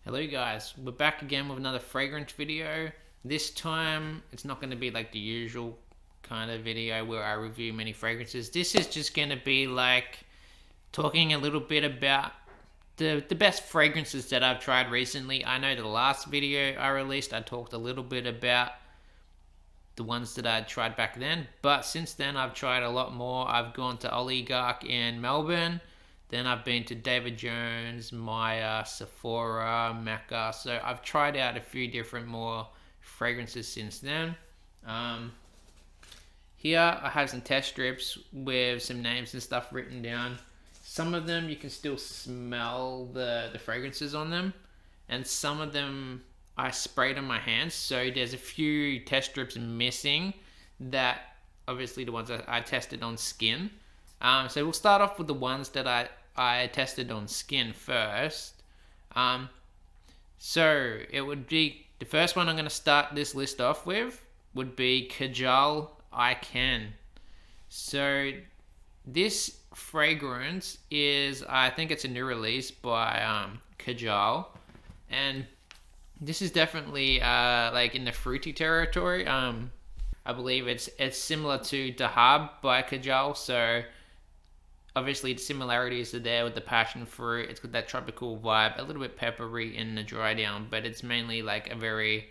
Hello guys, we're back again with another fragrance video. This time it's not going to be like the usual kind of video where I review many fragrances. This is just going to be like talking a little bit about the best fragrances that I've tried recently. I know the last video I released I talked a little bit about the ones that I tried back then, but since then I've tried a lot more. I've gone to Oligarch in Melbourne. Then I've been to David Jones, Maya, Sephora, Mecca. So I've tried out a few different more fragrances since then. Um, Here I have some test strips with some names and stuff written down. Some of them you can still smell the fragrances on them, and some of them I sprayed on my hands. So there's a few test strips missing that obviously the ones that I tested on skin. So we'll start off with the ones that I tested on skin first. Um, so it would be the first one I'm going to start this list off with would be Kajal I Can. So this fragrance is, I think it's a new release by Kajal, and this is definitely like in the fruity territory. I believe it's similar to Dahab by Kajal, so obviously the similarities are there with the passion fruit. It's got that tropical vibe, a little bit peppery in the dry down, but it's mainly like a very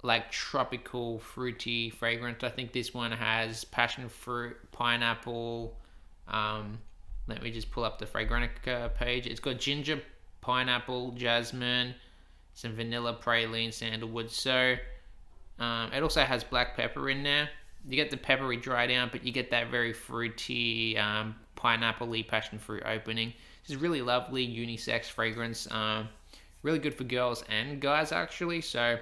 like tropical fruity fragrance. I think this one has passion fruit, pineapple. Let me just pull up the Fragrantica page. It's got ginger, pineapple, jasmine, some vanilla, praline, sandalwood. So it also has black pepper in there. You get the peppery dry down, but you get that very fruity, pineapple-y passion fruit opening. This is really lovely unisex fragrance. Really good for girls and guys actually. So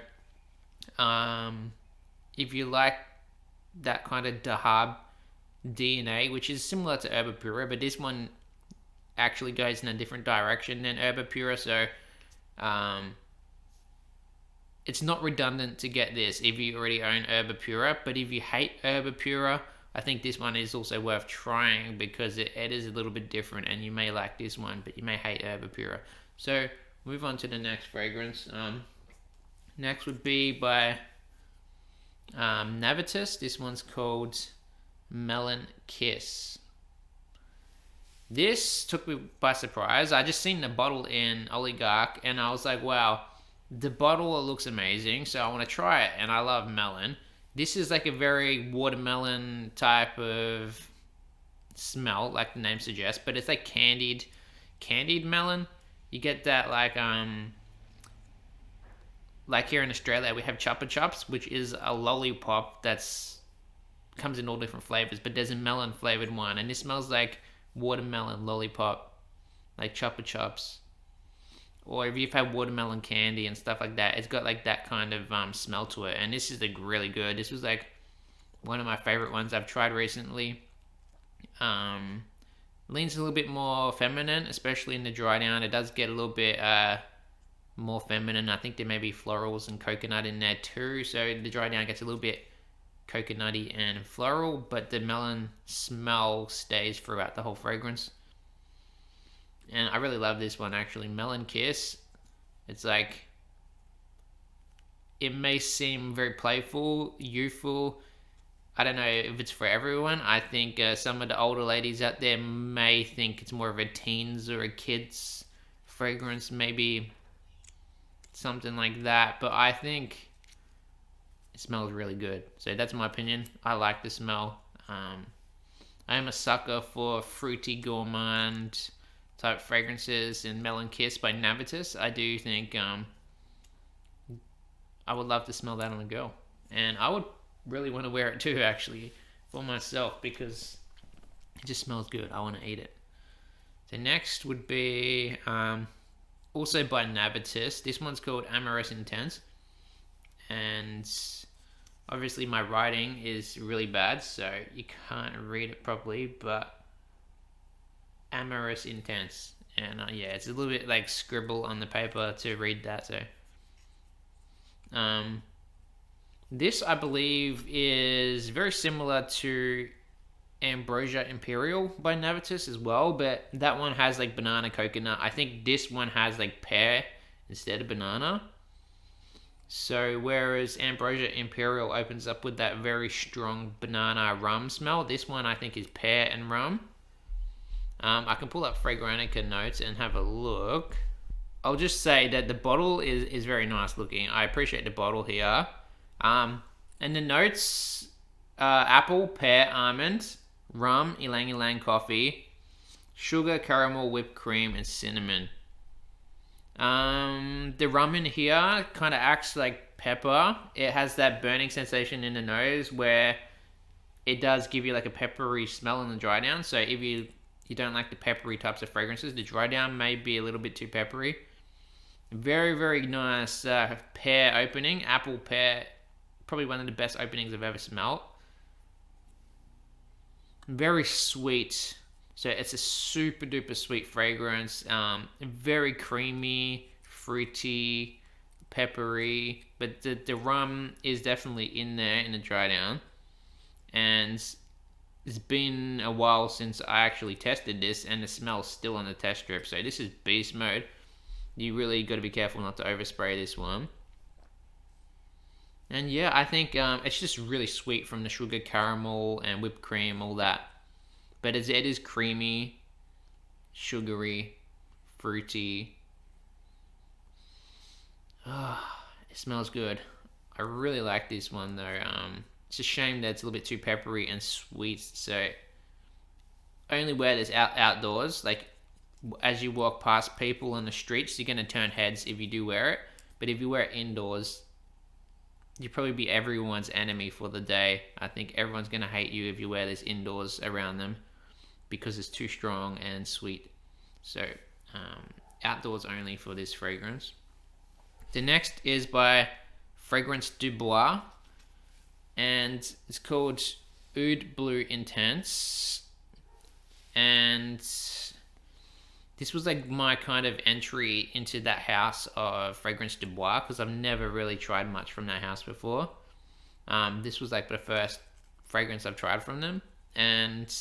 if you like that kind of Dahab DNA, which is similar to Herba Pura, but this one actually goes in a different direction than Herba Pura. So it's not redundant to get this if you already own Herba Pura, but if you hate Herba Pura, I think this one is also worth trying because it is a little bit different, and you may like this one, but you may hate Herba Pura. So move on to the next fragrance. Next would be by Navitus. This one's called Melon Kiss. This took me by surprise. I just seen the bottle in Oligarch, and I was like, wow, the bottle looks amazing, so I want to try it, and I love melon. This is like a very watermelon type of smell, like the name suggests, but it's like candied melon. You get that like here in Australia we have Chupa Chups, which is a lollipop that's comes in all different flavors, but there's a melon flavored one, and this smells like watermelon lollipop, like Chupa Chups. Or if you've had watermelon candy and stuff like that, it's got like that kind of smell to it. And this is like really good. This was like one of my favorite ones I've tried recently. Leans a little bit more feminine, especially in the dry down. It does get a little bit more feminine. I think there may be florals and coconut in there too. So the dry down gets a little bit coconutty and floral, but the melon smell stays throughout the whole fragrance. And I really love this one actually. Melon Kiss. It's like, it may seem very playful, youthful. I don't know if it's for everyone. I think some of the older ladies out there may think it's more of a teens or a kids fragrance, maybe something like that. But I think it smells really good. So that's my opinion. I like the smell. I am a sucker for fruity gourmand type fragrances, and Melon Kiss by Navitus. I do think I would love to smell that on a girl, and I would really want to wear it too actually for myself because it just smells good. I want to eat it. The next would be also by Navitus. This one's called Amorous Intense, and obviously my writing is really bad so you can't read it properly, but Amorous Intense, and yeah, it's a little bit like scribble on the paper to read that. So this I believe is very similar to Ambrosia Imperial by Navitus as well, but that one has like banana coconut. I think this one has like pear instead of banana. So whereas Ambrosia Imperial opens up with that very strong banana rum smell, this one I think is pear and rum. I can pull up Fragrantica notes and have a look. I'll just say that the bottle is very nice looking. I appreciate the bottle here. And the notes, apple, pear, almond, rum, ylang ylang coffee, sugar, caramel, whipped cream, and cinnamon. The rum in here kind of acts like pepper. It has that burning sensation in the nose where it does give you like a peppery smell in the dry down. So if you don't like the peppery types of fragrances, the dry down may be a little bit too peppery. Very, very nice pear opening. Apple pear, probably one of the best openings I've ever smelled. Very sweet. So it's a super duper sweet fragrance. Very creamy, fruity, peppery. But the rum is definitely in there in the dry down. And it's been a while since I actually tested this, and the smell's still on the test strip. So this is beast mode. You really got to be careful not to overspray this one. And yeah, I think it's just really sweet from the sugar, caramel, and whipped cream, all that. But it is creamy, sugary, fruity. It smells good. I really like this one though. It's a shame that it's a little bit too peppery and sweet. So only wear this outdoors. Like as you walk past people on the streets, you're going to turn heads if you do wear it. But if you wear it indoors, you'd probably be everyone's enemy for the day. I think everyone's going to hate you if you wear this indoors around them, because it's too strong and sweet. So outdoors only for this fragrance. The next is by Fragrance du Bois, and it's called Oud Bleu Intense. And this was like my kind of entry into that house of Fragrance du Bois, because I've never really tried much from that house before. This was like the first fragrance I've tried from them, and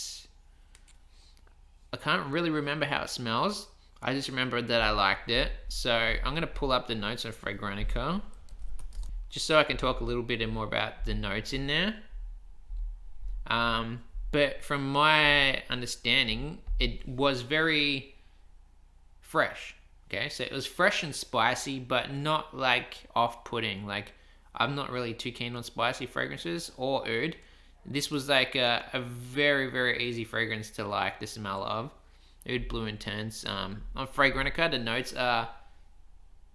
I can't really remember how it smells. I just remember that I liked it. So I'm going to pull up the notes of Fragrantica, just so I can talk a little bit more about the notes in there. But from my understanding, it was very fresh. Okay, so it was fresh and spicy, but not like off-putting. Like, I'm not really too keen on spicy fragrances or oud. This was like a very, very easy fragrance to like the smell of. Oud Bleu Intense. On Fragrantica, the notes are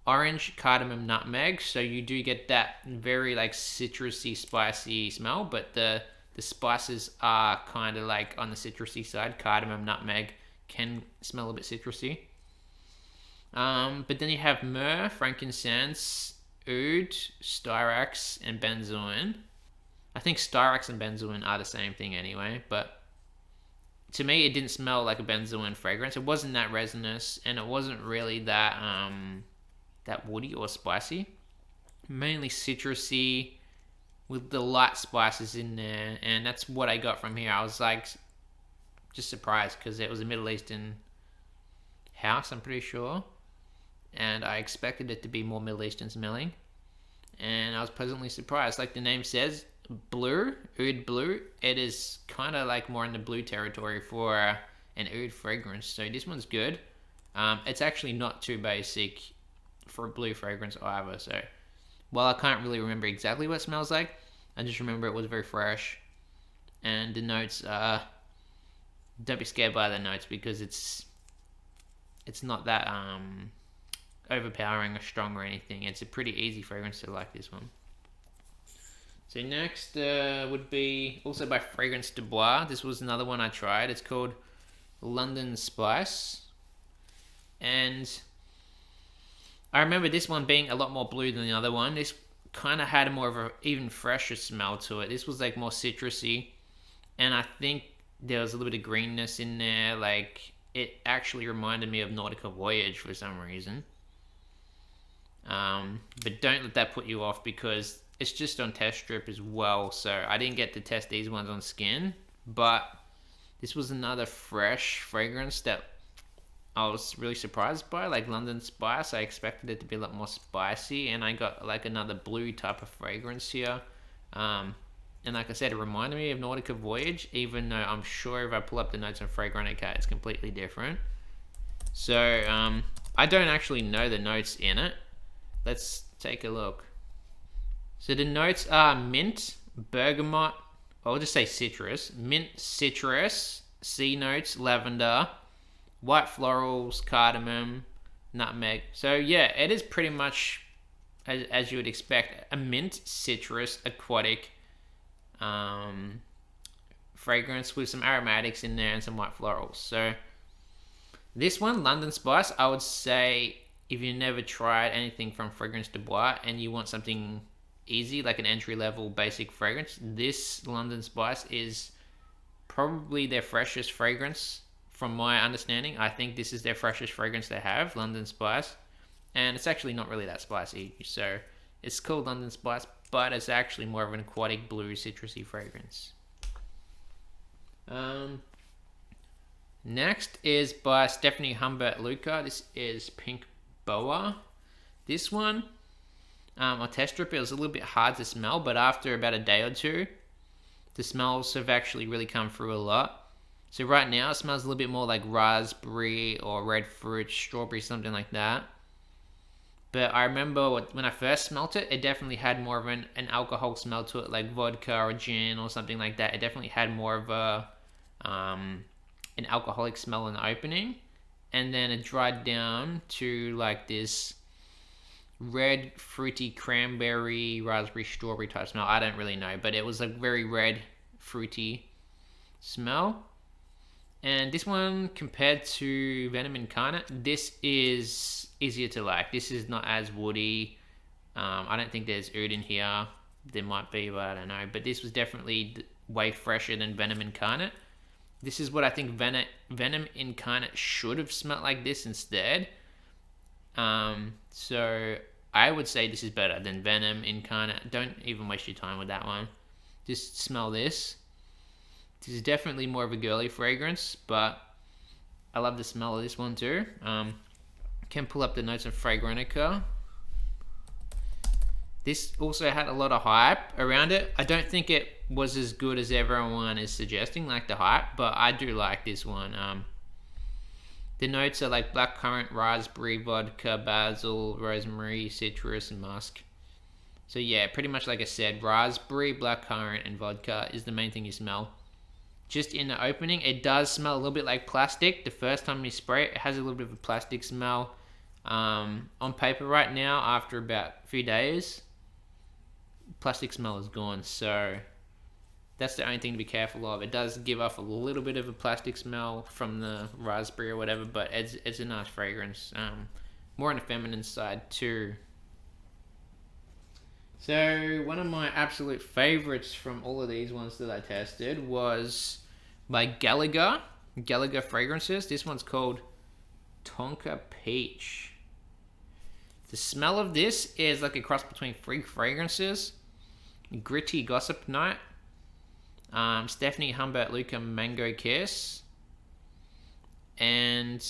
orange, cardamom, nutmeg. So you do get that very like citrusy, spicy smell, but the spices are kind of like on the citrusy side. Cardamom, nutmeg can smell a bit citrusy. But then you have myrrh, frankincense, oud, styrax, and benzoin. I think styrax and benzoin are the same thing anyway, but to me it didn't smell like a benzoin fragrance. It wasn't that resinous, and it wasn't really that that woody or spicy. Mainly citrusy with the light spices in there, and that's what I got from here. I was like just surprised because it was a Middle Eastern house, I'm pretty sure, and I expected it to be more Middle Eastern smelling, and I was pleasantly surprised. Like the name says, blue, oud bleu. It is kind of like more in the blue territory for an oud fragrance, so this one's good. It's actually not too basic for a blue fragrance either, so while I can't really remember exactly what it smells like, I just remember it was very fresh. And the notes, don't be scared by the notes, because it's not that overpowering or strong or anything. It's a pretty easy fragrance to like, this one. So next would be also by Fragrance du Bois. This was another one I tried. It's called London Spice, and I remember this one being a lot more blue than the other one. This kind of had more of an even fresher smell to it. This was like more citrusy, and I think there was a little bit of greenness in there. Like, it actually reminded me of Nautica Voyage for some reason. But don't let that put you off, because it's just on test strip as well. So I didn't get to test these ones on skin, but this was another fresh fragrance that I was really surprised by, like London Spice. I expected it to be a lot more spicy, and I got like another blue type of fragrance here. And like I said, it reminded me of Nautica Voyage, even though I'm sure if I pull up the notes on Fragrantica, it's completely different. So I don't actually know the notes in it. Let's take a look. So the notes are mint, bergamot, I'll just say citrus, mint, citrus, C notes, lavender, white florals, cardamom, nutmeg. So yeah, it is pretty much as you would expect, a mint, citrus, aquatic fragrance with some aromatics in there and some white florals. So this one, London Spice, I would say if you never tried anything from Fragrance du Bois and you want something easy, like an entry-level basic fragrance, this London Spice is probably their freshest fragrance from my understanding. I think this is their freshest fragrance they have, London Spice. And it's actually not really that spicy. So it's called London Spice, but it's actually more of an aquatic blue citrusy fragrance. Next is by Stephanie Humbert Luca. This is Pink Boa. This one, on test strip, it was a little bit hard to smell, but after about a day or two, the smells have actually really come through a lot. So right now, it smells a little bit more like raspberry or red fruit, strawberry, something like that. But I remember when I first smelt it, it definitely had more of an alcohol smell to it, like vodka or gin or something like that. It definitely had more of a an alcoholic smell in the opening, and then it dried down to like this red, fruity, cranberry, raspberry, strawberry type smell. I don't really know, but it was a very red, fruity smell. And this one, compared to Venom Incarnate, this is easier to like. This is not as woody. I don't think there's oud in here. There might be, but I don't know. But this was definitely way fresher than Venom Incarnate. This is what I think Venom Incarnate should have smelled like this instead. So I would say this is better than Venom Incarnate. Don't even waste your time with that one. Just smell this. This is definitely more of a girly fragrance, but I love the smell of this one too. Can pull up the notes of Fragrantica. This also had a lot of hype around it. I don't think it was as good as everyone is suggesting, like the hype, but I do like this one. The notes are like blackcurrant, raspberry, vodka, basil, rosemary, citrus, and musk. So yeah, pretty much like I said, raspberry, blackcurrant, and vodka is the main thing you smell. Just in the opening, it does smell a little bit like plastic. The first time you spray it, it has a little bit of a plastic smell. On paper right now, after about a few days, plastic smell is gone, so that's the only thing to be careful of. It does give off a little bit of a plastic smell from the raspberry or whatever, but it's a nice fragrance. More on the feminine side too. So one of my absolute favorites from all of these ones that I tested was by Gallagher Fragrances. This one's called Tonka Peach. The smell of this is like a cross between Freak Fragrances, Gritty Gossip Night, Stephanie Humbert Luca Mango Kiss, and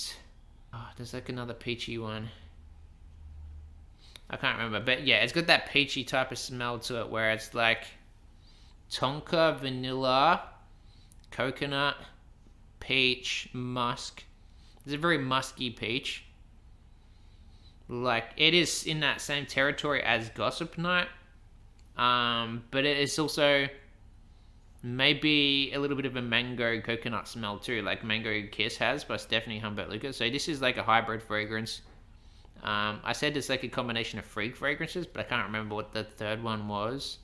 there's like another peachy one. I can't remember, but yeah, it's got that peachy type of smell to it where it's like tonka, vanilla, coconut, peach, musk. It's a very musky peach. Like, it is in that same territory as Gossip Night, but it is also maybe a little bit of a mango coconut smell too, like Mango Kiss has by Stephanie Humbert Luca. So this is like a hybrid fragrance. I said it's like a combination of Freak fragrances, but I can't remember what the third one was.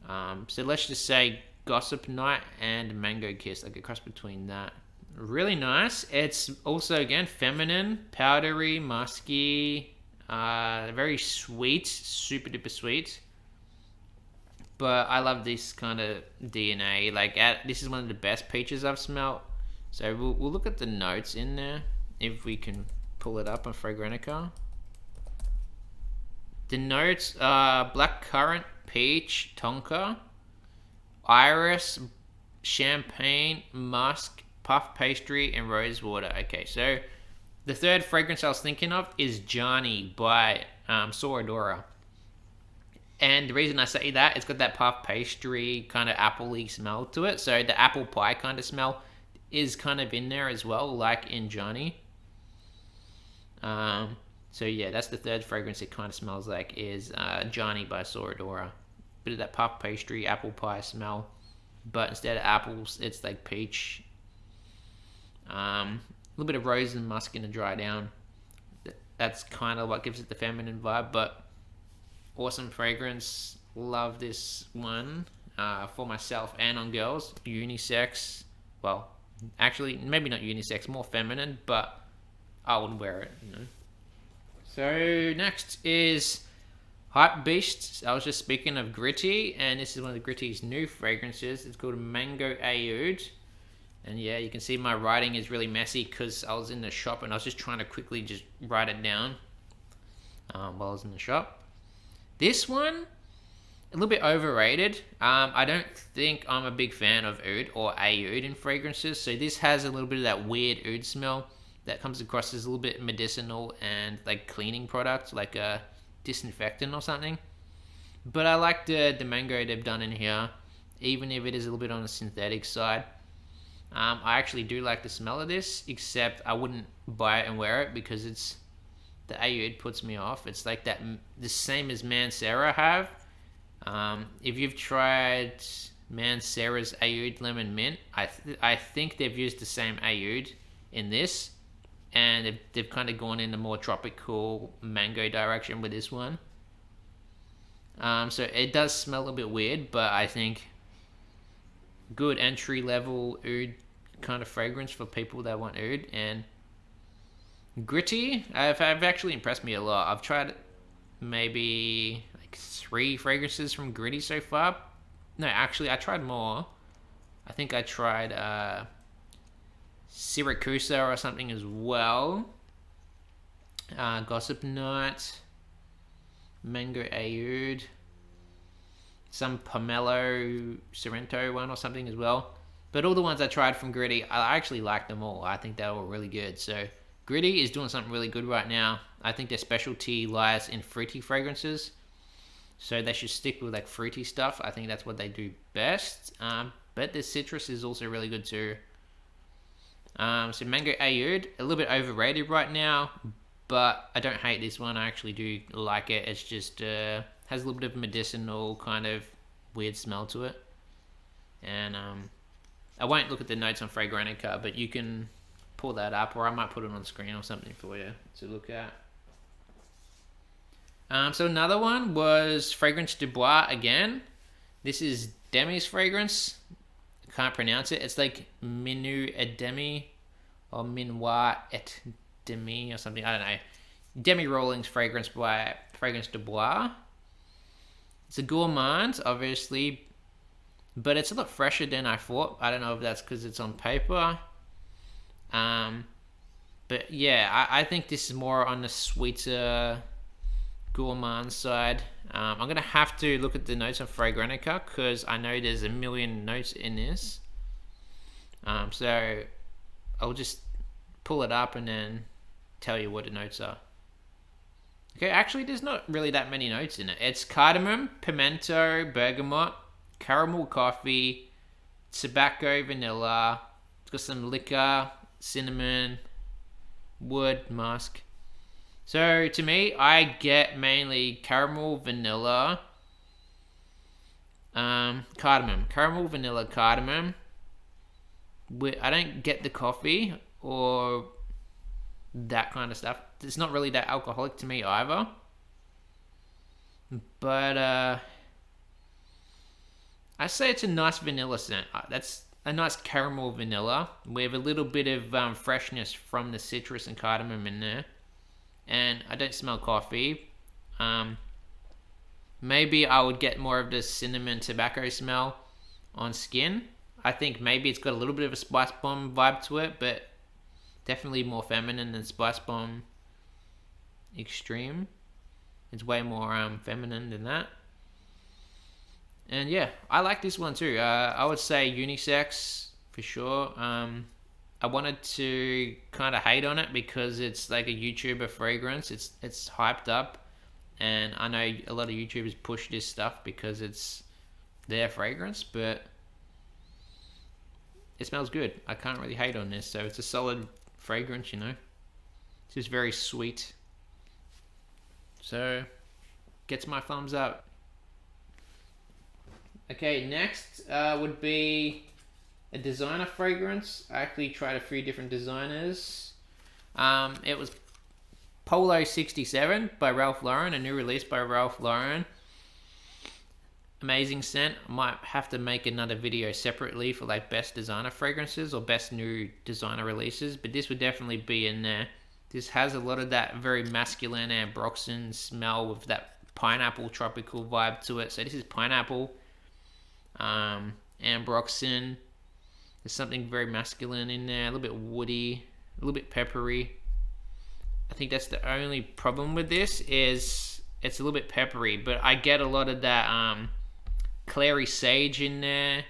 So let's just say Gossip Night and Mango Kiss, like a cross between that. Really nice. It's also, again, feminine, powdery, musky, very sweet, super duper sweet. But I love this kind of DNA. Like, this is one of the best peaches I've smelled. So we'll look at the notes in there if we can pull it up on Fragrantica. The notes are blackcurrant, peach, tonka, iris, champagne, musk, puff pastry, and rose water. Okay, so The third fragrance I was thinking of is Johnny by Soradora. And the reason I say that, it's got that puff pastry kind of appley smell to it. So the apple pie kind of smell is kind of in there as well, like in Johnny. So yeah, that's the third fragrance it kind of smells like, is Johnny by Soradora. Bit of that puff pastry, apple pie smell. But instead of apples, it's like peach. A little bit of rose and musk in a dry down. That's kind of what gives it the feminine vibe, but awesome fragrance. Love this one for myself and on girls. Unisex. Well, actually, maybe not unisex, more feminine, but I would wear it, you know. So next is Hype Beast. I was just speaking of Gritty, and this is one of the Gritty's new fragrances. It's called Mango Oud. And yeah, you can see my writing is really messy because I was in the shop and I was just trying to quickly just write it down while I was in the shop. This one, a little bit overrated. I don't think I'm a big fan of oud or oud in fragrances. So this has a little bit of that weird oud smell that comes across as a little bit medicinal and like cleaning product, like a disinfectant or something. But I like the mango they've done in here, even if it is a little bit on the synthetic side. I actually do like the smell of this, except I wouldn't buy it and wear it because it's the oud puts me off. It's like that, the same as Mancera have. If you've tried Mancera's oud lemon mint, I think they've used the same oud in this, and they've kind of gone in the more tropical mango direction with this one. So it does smell a little bit weird, but I think good entry level oud kind of fragrance for people that want oud. And Gritty, have actually impressed me a lot. I've tried maybe like 3 fragrances from Gritty so far. No, actually, I tried more. I think I tried Siracusa or something as well. Gossip Night, Mango Oud, some Pomelo Sorrento one or something as well. But all the ones I tried from Gritty, I actually liked them all. I think they were really good. So Gritty is doing something really good right now. I think their specialty lies in fruity fragrances. So they should stick with like fruity stuff. I think that's what they do best. But the citrus is also really good too. So Mango Oud, a little bit overrated right now, but I don't hate this one. I actually do like it. It's just has a little bit of medicinal kind of weird smell to it. And I won't look at the notes on Fragrantica, but you can pull that up, or I might put it on screen or something for you to look at. So another one was Fragrance du Bois again. This is Demi's fragrance. I can't pronounce it. It's like Minu et Demi or Minois et Demi or something. I don't know. Demi Rawlings fragrance by Fragrance du Bois. It's a gourmand, obviously, but it's a lot fresher than I thought. I don't know if that's because it's on paper. But yeah, I think this is more on the sweeter gourmand side. I'm going to have to look at the notes on Fragrantica because I know there's a million notes in this. So I'll just pull it up and then tell you what the notes are. Okay, actually there's not really that many notes in it. It's cardamom, pimento, bergamot, caramel coffee, tobacco, vanilla. It's got some liquor, cinnamon, wood, musk. So to me, I get mainly caramel, vanilla, cardamom. Caramel, vanilla, cardamom. I don't get the coffee or that kind of stuff. It's not really that alcoholic to me either. But I say it's a nice vanilla scent. That's a nice caramel vanilla with a little bit of freshness from the citrus and cardamom in there. And I don't smell coffee. Maybe I would get more of the cinnamon tobacco smell on skin. I think maybe it's got a little bit of a Spice Bomb vibe to it, but definitely more feminine than Spice Bomb Extreme. It's way more feminine than that. And yeah, I like this one too. I would say unisex for sure. I wanted to kind of hate on it because it's like a YouTuber fragrance. It's hyped up, and I know a lot of YouTubers push this stuff because it's their fragrance, but it smells good. I can't really hate on this. So it's a solid fragrance, you know. It's just very sweet. So gets my thumbs up. Okay, next would be a designer fragrance. I actually tried a few different designers. It was Polo 67 by Ralph Lauren, a new release by Ralph Lauren. Amazing scent. I might have to make another video separately for like best designer fragrances or best new designer releases, but this would definitely be in there. This has a lot of that very masculine ambroxan smell with that pineapple tropical vibe to it. So this is pineapple, ambroxan. There's something very masculine in there, a little bit woody, a little bit peppery. I think that's the only problem with this, is it's a little bit peppery, but I get a lot of that clary sage in there.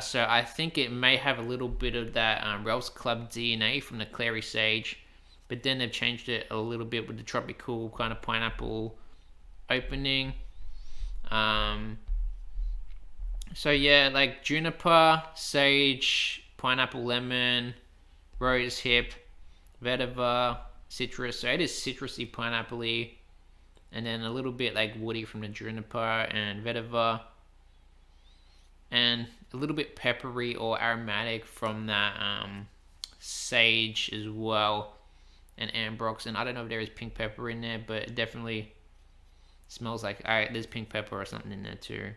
So I think it may have a little bit of that Ralph's Club DNA from the clary sage, but then they've changed it a little bit with the tropical kind of pineapple opening. So yeah, like juniper, sage, pineapple lemon, rose hip, vetiver, citrus. So it is citrusy, pineapple-y, and then a little bit like woody from the juniper and vetiver, and a little bit peppery or aromatic from that sage as well, and ambroxan. I don't know if there is pink pepper in there, but it definitely smells like there's pink pepper or something in there too.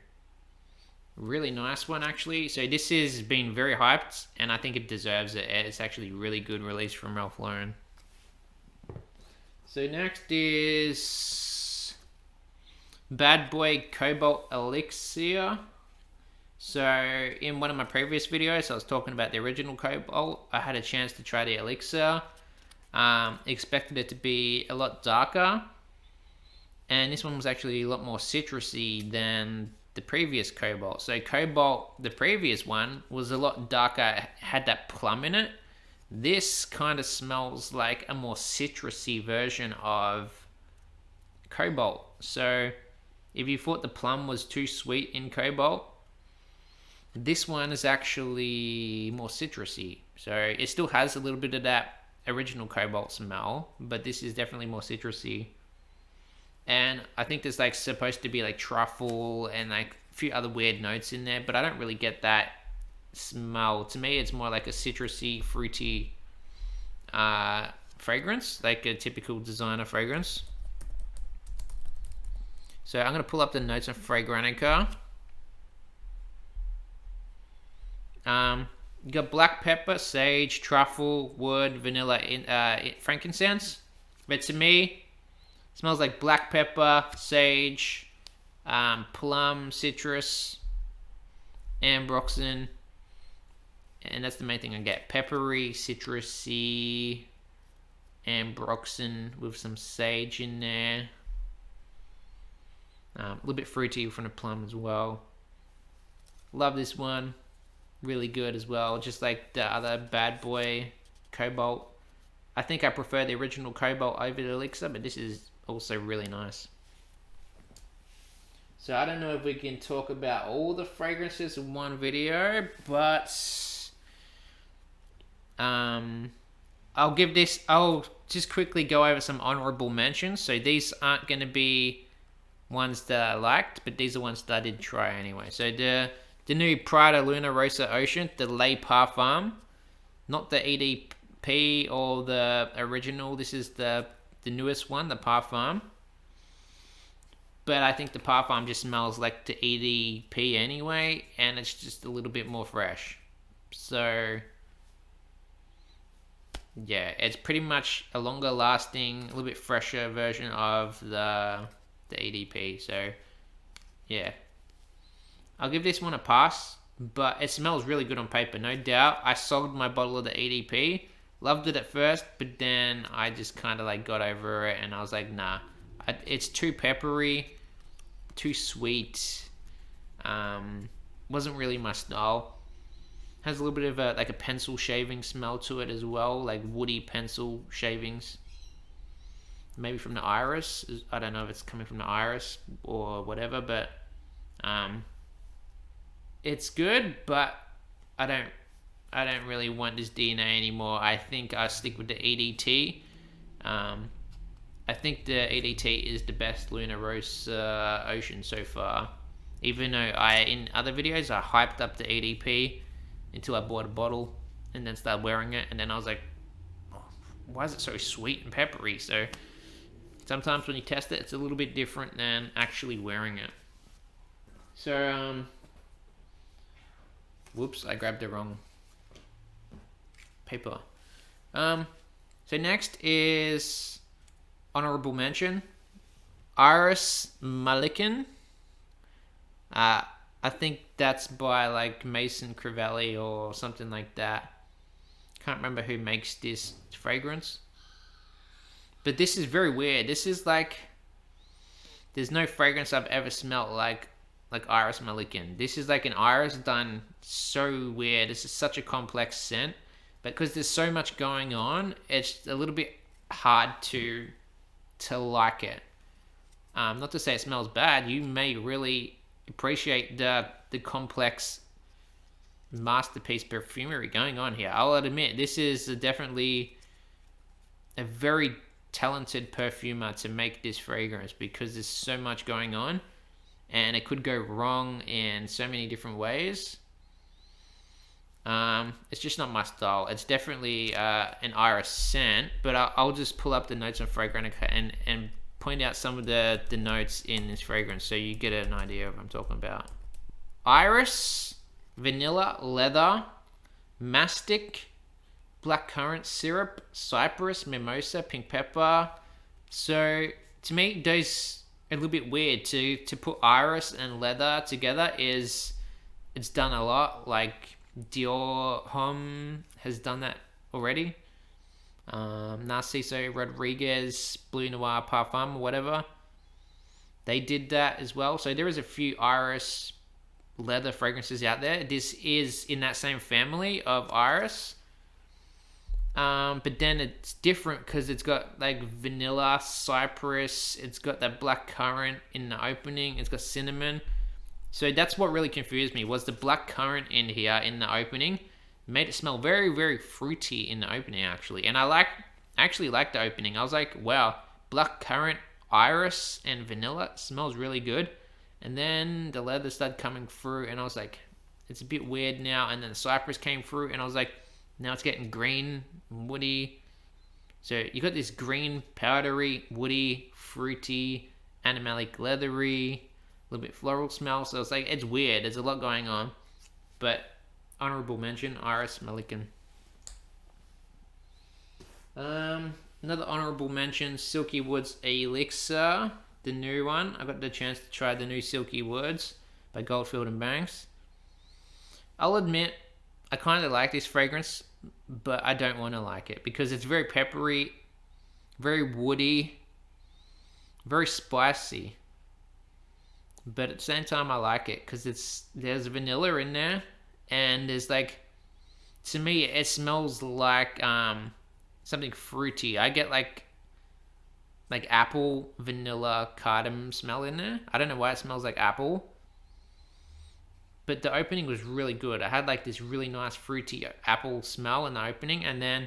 Really nice one, actually. So this has been very hyped, and I think it deserves it. It's actually a really good release from Ralph Lauren. So next is Bad Boy Cobalt Elixir. So in one of my previous videos, I was talking about the original Cobalt. I had a chance to try the Elixir. Expected it to be a lot darker, and this one was actually a lot more citrusy than the previous Cobalt. So Cobalt, the previous one, was a lot darker, had that plum in it. This kind of smells like a more citrusy version of Cobalt. So if you thought the plum was too sweet in Cobalt, this one is actually more citrusy. So it still has a little bit of that original Cobalt smell, but this is definitely more citrusy. And I think there's like supposed to be like truffle and like a few other weird notes in there, but I don't really get that smell. To me, it's more like a citrusy, fruity fragrance, like a typical designer fragrance. So I'm going to pull up the notes on Fragrantica. You got black pepper, sage, truffle, wood, vanilla, frankincense. But to me, smells like black pepper, sage, plum, citrus, ambroxan, and that's the main thing I get. Peppery, citrusy, ambroxan with some sage in there. A little bit fruity from the plum as well. Love this one. Really good as well, just like the other Bad Boy Cobalt. I think I prefer the original Cobalt over the Elixir, but this is also really nice. So I don't know if we can talk about all the fragrances in one video, but I'll just quickly go over some honorable mentions. So these aren't going to be ones that I liked, but these are ones that I did try anyway. So the new Prada Luna Rossa Ocean, the Le Parfum, not the EDP or the original. This is the newest one, the Parfum. But I think the Parfum just smells like the EDP anyway, and it's just a little bit more fresh. So yeah, it's pretty much a longer lasting, a little bit fresher version of the EDP. So yeah, I'll give this one a pass, but it smells really good on paper, no doubt. I sold my bottle of the EDP, loved it at first, but then I just kind of like got over it, and I was like, nah, it's too peppery, too sweet. Wasn't really my style. Has a little bit of a like a pencil shaving smell to it as well, like woody pencil shavings. Maybe from the iris. I don't know if it's coming from the iris or whatever, but it's good. But I don't really want this DNA anymore. I think I'll stick with the EDT. I think the EDT is the best Luna Rossa Ocean so far. Even though in other videos, I hyped up the EDP until I bought a bottle and then started wearing it. And then I was like, oh, why is it so sweet and peppery? So sometimes when you test it, it's a little bit different than actually wearing it. So, whoops, I grabbed the wrong paper. So next is honorable mention, Iris Malikan. I think that's by like Mason Crivelli or something like that. Can't remember who makes this fragrance. But this is very weird. This is like, there's no fragrance I've ever smelled like Iris Malikan. This is like an iris done so weird. This is such a complex scent. But because there's so much going on, it's a little bit hard to like it. Not to say it smells bad. You may really appreciate the complex masterpiece perfumery going on here. I'll admit, this is definitely a very talented perfumer to make this fragrance because there's so much going on and it could go wrong in so many different ways. It's just not my style. It's definitely an iris scent, but I'll just pull up the notes on Fragrantica and point out some of the notes in this fragrance so you get an idea of what I'm talking about. Iris, vanilla, leather, mastic, blackcurrant syrup, cypress, mimosa, pink pepper. So to me, those a little bit weird to put iris and leather together. It's done a lot. Like Dior Homme has done that already. Narciso Rodriguez Blue Noir Parfum or whatever, they did that as well. So there is a few iris leather fragrances out there. This is in that same family of iris, but then it's different because it's got like vanilla, cypress, it's got that black currant in the opening, it's got cinnamon. So that's what really confused me, was the black currant in here in the opening made it smell very, very fruity in the opening, actually. And I actually liked the opening. I was like, wow, black currant, iris, and vanilla smells really good. And then the leather started coming through, and I was like, it's a bit weird now. And then the cypress came through, and I was like, now it's getting green, woody. So you got this green, powdery, woody, fruity, animalic, leathery, a little bit floral smell. So it's like, it's weird. There's a lot going on. But honorable mention, Iris Malikan. Another honorable mention, Silky Woods Elixir, the new one. I got the chance to try the new Silky Woods by Goldfield and Banks. I'll admit, I kind of like this fragrance, but I don't want to like it because it's very peppery, very woody, very spicy. But at the same time, I like it because there's vanilla in there, and there's like, to me, it smells like something fruity. I get like apple, vanilla, cardamom smell in there. I don't know why it smells like apple, but the opening was really good. I had like this really nice fruity apple smell in the opening, and then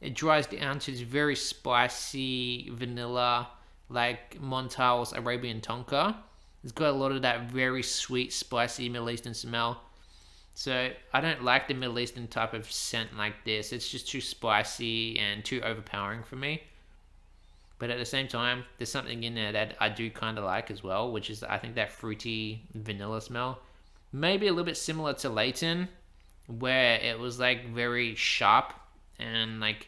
it dries down to this very spicy vanilla, like Montal's Arabian Tonka. It's got a lot of that very sweet, spicy Middle Eastern smell. So I don't like the Middle Eastern type of scent like this. It's just too spicy and too overpowering for me. But at the same time, there's something in there that I do kind of like as well, which is, I think, that fruity vanilla smell. Maybe a little bit similar to Layton, where it was like very sharp, and like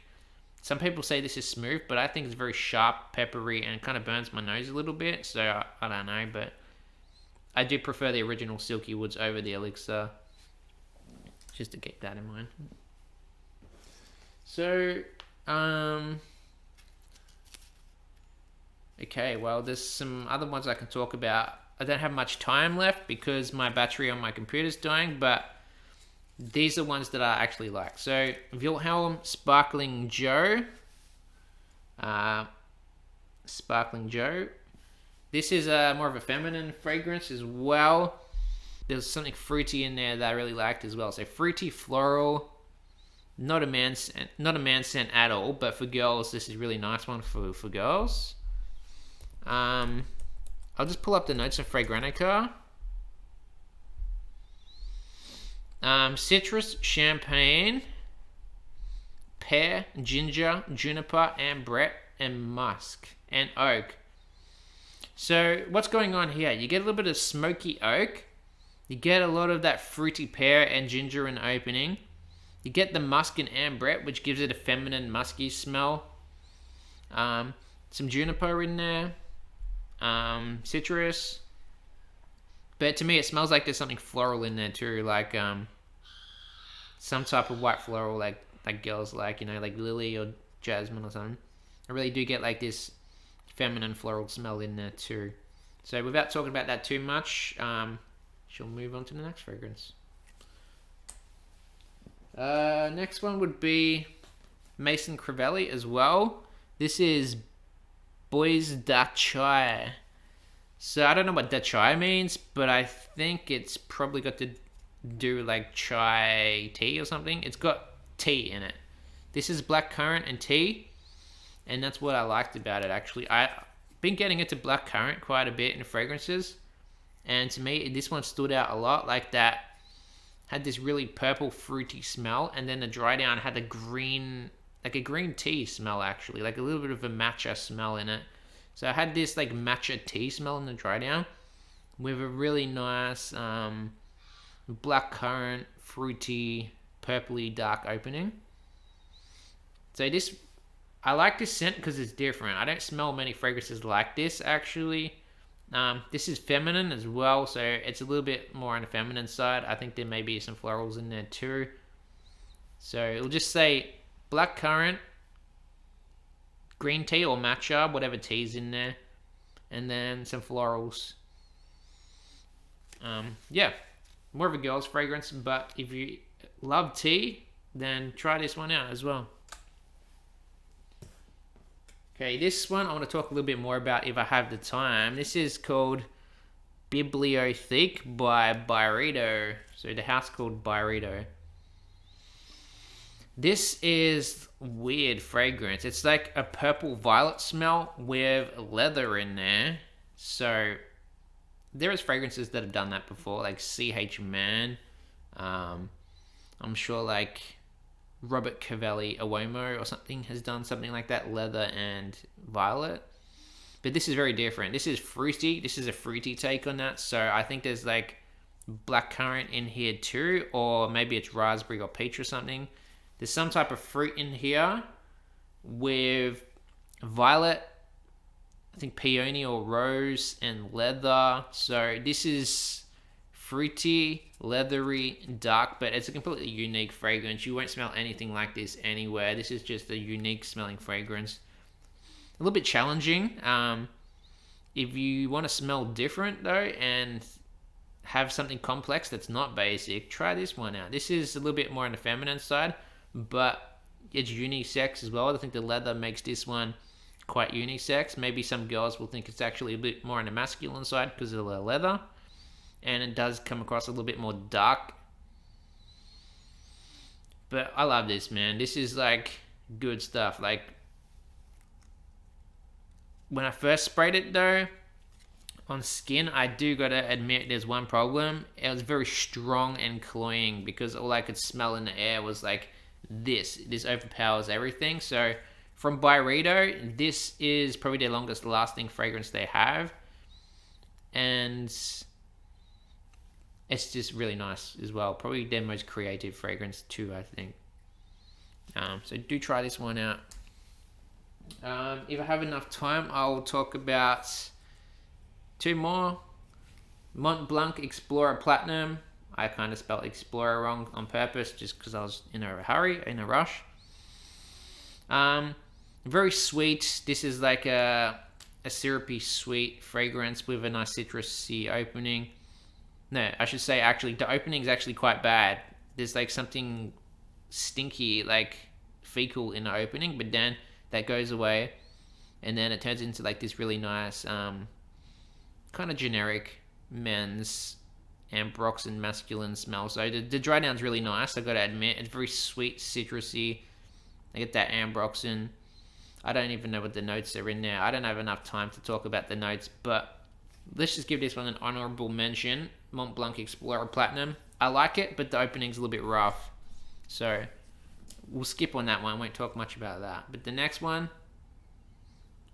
some people say this is smooth, but I think it's very sharp, peppery, and kind of burns my nose a little bit. So I don't know, but I do prefer the original Silky Woods over the Elixir, just to keep that in mind. So, okay, well, there's some other ones I can talk about. I don't have much time left because my battery on my computer's dying, but these are ones that I actually like. So Wilhelm Sparkling Joe. Sparkling Joe. This is more of a feminine fragrance as well. There's something fruity in there that I really liked as well. So fruity, floral. Not a man scent at all, but for girls, this is a really nice one for girls. I'll just pull up the notes of Fragrantica. Citrus, champagne, pear, ginger, juniper, ambrette, and musk, and oak. So what's going on here? You get a little bit of smoky oak. You get a lot of that fruity pear and ginger in the opening. You get the musk and ambrette, which gives it a feminine musky smell. Some juniper in there. Citrus. But to me, it smells like there's something floral in there too, like some type of white floral, like girls like, you know, like lily or jasmine or something. I really do get like this feminine floral smell in there too. So without talking about that too much, she'll move on to the next fragrance. Next one would be Maison Crivelli as well. This is Bois da Chai. So I don't know what da chai means, but I think it's probably got to do like chai tea or something. It's got tea in it. This is blackcurrant and tea, and that's what I liked about it actually. I've been getting into blackcurrant quite a bit in fragrances, and to me this one stood out a lot. Like that had this really purple fruity smell, and then the dry down had a green tea smell actually, like a little bit of a matcha smell in it. So I had this like matcha tea smell in the dry down with a really nice blackcurrant, fruity, purpley dark opening. So this, I like this scent because it's different. I don't smell many fragrances like this actually. This is feminine as well, so it's a little bit more on the feminine side. I think there may be some florals in there too. So it'll just say blackcurrant, green tea or matcha, whatever tea's in there, and then some florals. Yeah, more of a girl's fragrance, but if you love tea, then try this one out as well. Okay, this one I want to talk a little bit more about if I have the time. This is called Bibliothèque by Byredo. So the house called Byredo. This is weird fragrance. It's like a purple violet smell with leather in there. So there is fragrances that have done that before, like CH Man. I'm sure like Robert Cavalli Uomo or something has done something like that, leather and violet. But this is very different. This is fruity. This is a fruity take on that. So I think there's like blackcurrant in here too, or maybe it's raspberry or peach or something. There's some type of fruit in here with violet, I think peony or rose, and leather. So this is fruity, leathery, dark, but it's a completely unique fragrance. You won't smell anything like this anywhere. This is just a unique smelling fragrance. A little bit challenging. If you want to smell different though and have something complex that's not basic, try this one out. This is a little bit more on the feminine side, but it's unisex as well. I think the leather makes this one quite unisex. Maybe some girls will think it's actually a bit more on the masculine side because of the leather, and it does come across a little bit more dark. But I love this, man. This is like good stuff. Like when I first sprayed it though on skin, I do gotta admit there's one problem. It was very strong and cloying because all I could smell in the air was like this overpowers everything. So from Byredo, this is probably their longest lasting fragrance they have, and it's just really nice as well. Probably their most creative fragrance too, I think. So do try this one out. If I have enough time, I'll talk about two more. Mont Blanc Explorer Platinum. I kind of spelled Explorer wrong on purpose just because I was in a hurry, in a rush. Very sweet. This is like a syrupy sweet fragrance with a nice citrusy opening. No, I should say actually the opening is actually quite bad. there's like something stinky, like fecal in the opening, but then that goes away, and then it turns into like this really nice, kind of generic men's ambroxan masculine smell. So the dry down's really nice, I gotta admit. It's very sweet, citrusy. I get that ambroxan. I don't even know what the notes are in there. I don't have enough time to talk about the notes, but let's just give this one an honorable mention. Mont Blanc Explorer Platinum. I like it, but the opening's a little bit rough. So we'll skip on that one. Won't talk much about that. But the next one,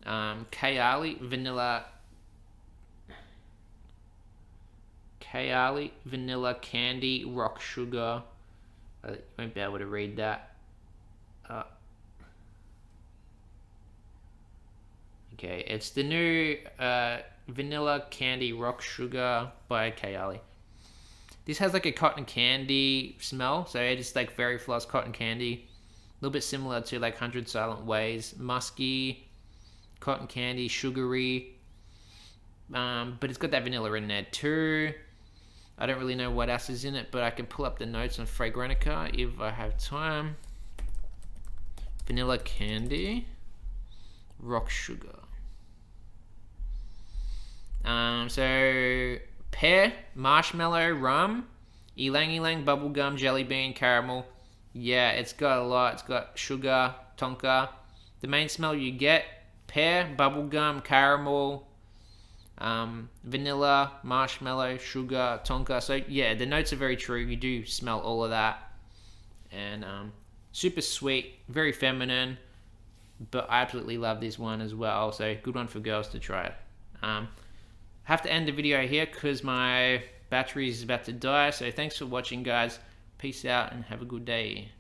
Kayali Vanilla Candy Rock Sugar. You won't be able to read that. Okay, it's the new Vanilla Candy Rock Sugar by Kayali. This has like a cotton candy smell, so it's like very floss cotton candy. A little bit similar to like 100 Silent Ways. Musky, cotton candy, sugary. But it's got that vanilla in there too. I don't really know what else is in it, but I can pull up the notes on Fragrantica if I have time. Vanilla Candy Rock Sugar. So pear, marshmallow, rum, ylang ylang, bubblegum, jelly bean, caramel. Yeah, it's got a lot. It's got sugar, tonka. The main smell you get: pear, bubblegum, caramel, vanilla, marshmallow, sugar, tonka. So yeah, the notes are very true. You do smell all of that, and super sweet, very feminine. But I absolutely love this one as well. So good one for girls to try it. Have to end the video here because my battery is about to die. So thanks for watching, guys. Peace out and have a good day.